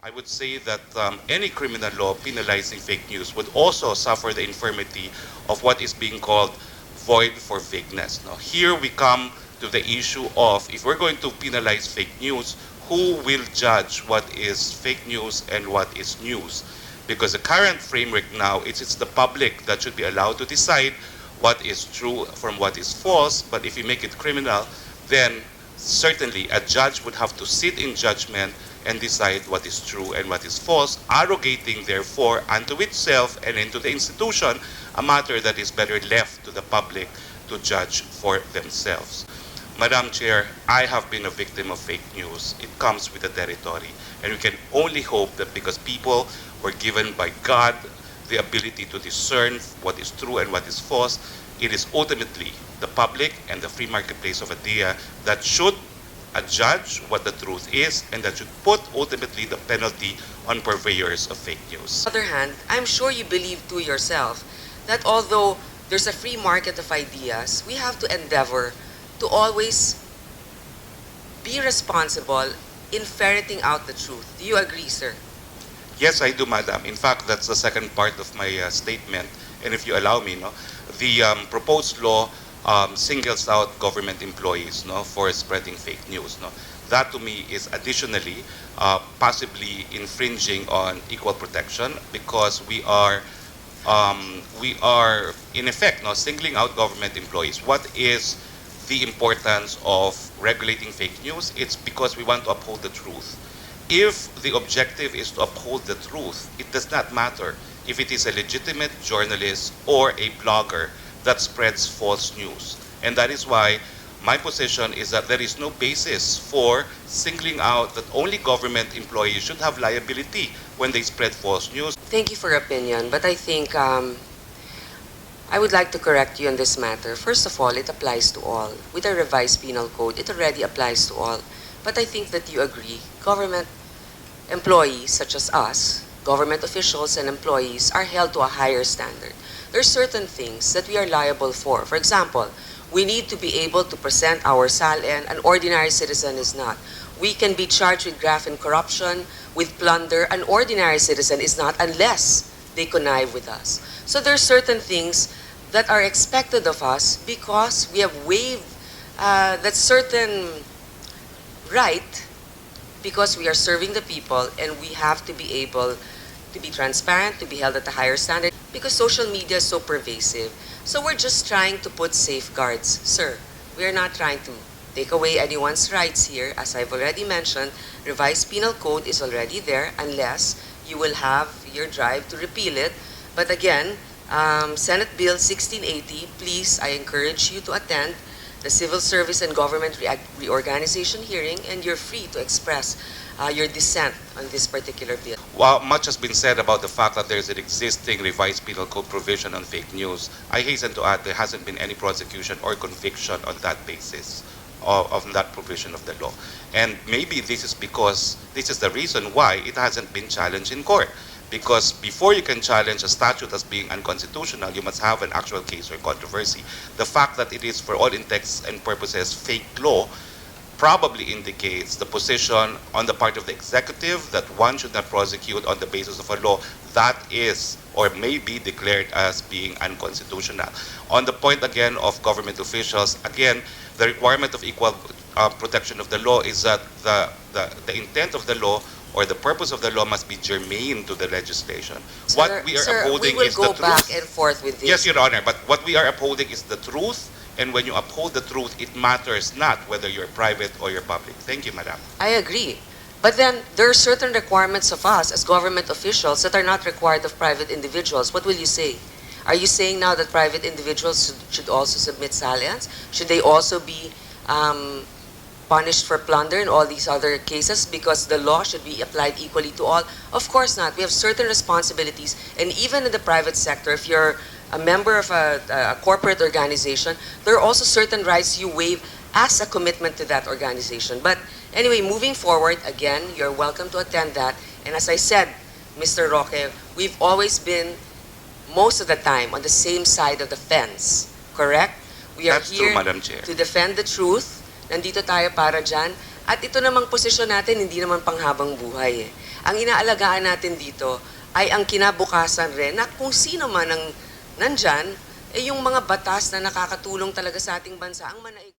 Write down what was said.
I would say that any criminal law penalizing fake news would also suffer the infirmity of what is being called void for vagueness. Now, here we come to the issue of, if we're going to penalize fake news, who will judge what is fake news and what is news? Because the current framework now, it's the public that should be allowed to decide what is true from what is false. But if you make it criminal, then certainly a judge would have to sit in judgment and decide what is true and what is false, arrogating therefore unto itself and into the institution a matter that is better left to the public to judge for themselves. Madam Chair, I have been a victim of fake news. It comes with the territory. And we can only hope that because people were given by God the ability to discern what is true and what is false, it is ultimately the public and the free marketplace of idea that should judge what the truth is, and that should put ultimately the penalty on purveyors of fake news. On the other hand, I'm sure you believe to yourself that although there's a free market of ideas, we have to endeavor to always be responsible in ferreting out the truth. Do you agree, sir? Yes, I do, Madam. In fact, that's the second part of my statement. And if you allow me, the proposed law singles out government employees for spreading fake news. That to me is additionally possibly infringing on equal protection, because we are in effect singling out government employees. What is the importance of regulating fake news? It's because we want to uphold the truth. If the objective is to uphold the truth, it does not matter if it is a legitimate journalist or a blogger that spreads false news. And that is why my position is that there is no basis for singling out that only government employees should have liability when they spread false news. Thank you for your opinion, but I think I would like to correct you on this matter. First of all, it applies to all. With the revised penal code, it already applies to all. But I think that you agree, government employees such as us, government officials and employees, are held to a higher standard. There are certain things that we are liable for. For example, we need to be able to present our SALN. An ordinary citizen is not. We can be charged with graft and corruption, with plunder. An ordinary citizen is not, unless they connive with us. So there are certain things that are expected of us because we have waived that certain right, because we are serving the people, and we have to be able to be transparent, to be held at a higher standard, because social media is so pervasive. So we're just trying to put safeguards, sir. We are not trying to take away anyone's rights here. As I've already mentioned, revised penal code is already there, unless you will have your drive to repeal it. But again, Senate Bill 1680, please, I encourage you to attend the Civil Service and Government Reorganization hearing, and you're free to express your dissent on this particular bill. While much has been said about the fact that there's an existing revised penal code provision on fake news, I hasten to add there hasn't been any prosecution or conviction on that basis of that provision of the law. And maybe this is because this is the reason why it hasn't been challenged in court. Because before you can challenge a statute as being unconstitutional, you must have an actual case or controversy. The fact that it is, for all intents and purposes, fake law probably indicates the position on the part of the executive that one should not prosecute on the basis of a law that is or may be declared as being unconstitutional. On the point again of government officials, again, the requirement of equal protection of the law is that the intent of the law or the purpose of the law must be germane to the legislation. Sir, what we are upholding we will is go the back truth. and forth with this. Yes, Your Honor, but what we are upholding is the truth, and when you uphold the truth, it matters not whether you're private or you're public. Thank you, Madam. I agree. But then there are certain requirements of us as government officials that are not required of private individuals. What will you say? Are you saying now that private individuals should also submit SALNs? Should they also be punished for plunder in all these other cases because the law should be applied equally to all? Of course not. We have certain responsibilities, and even in the private sector, if you're a member of a corporate organization, there are also certain rights you waive as a commitment to that organization. But anyway, moving forward, again, you're welcome to attend that. And as I said, Mr. Roque, we've always been, most of the time, on the same side of the fence, correct? We are That's here true, Madam Chair. to defend the truth. Nandito tayo para dyan. At ito namang posisyon natin, hindi naman panghabang buhay. Ang inaalagaan natin dito ay ang kinabukasan rin na kung sino man ang nandyan, yung mga batas na nakakatulong talaga sa ating bansa ang manaig.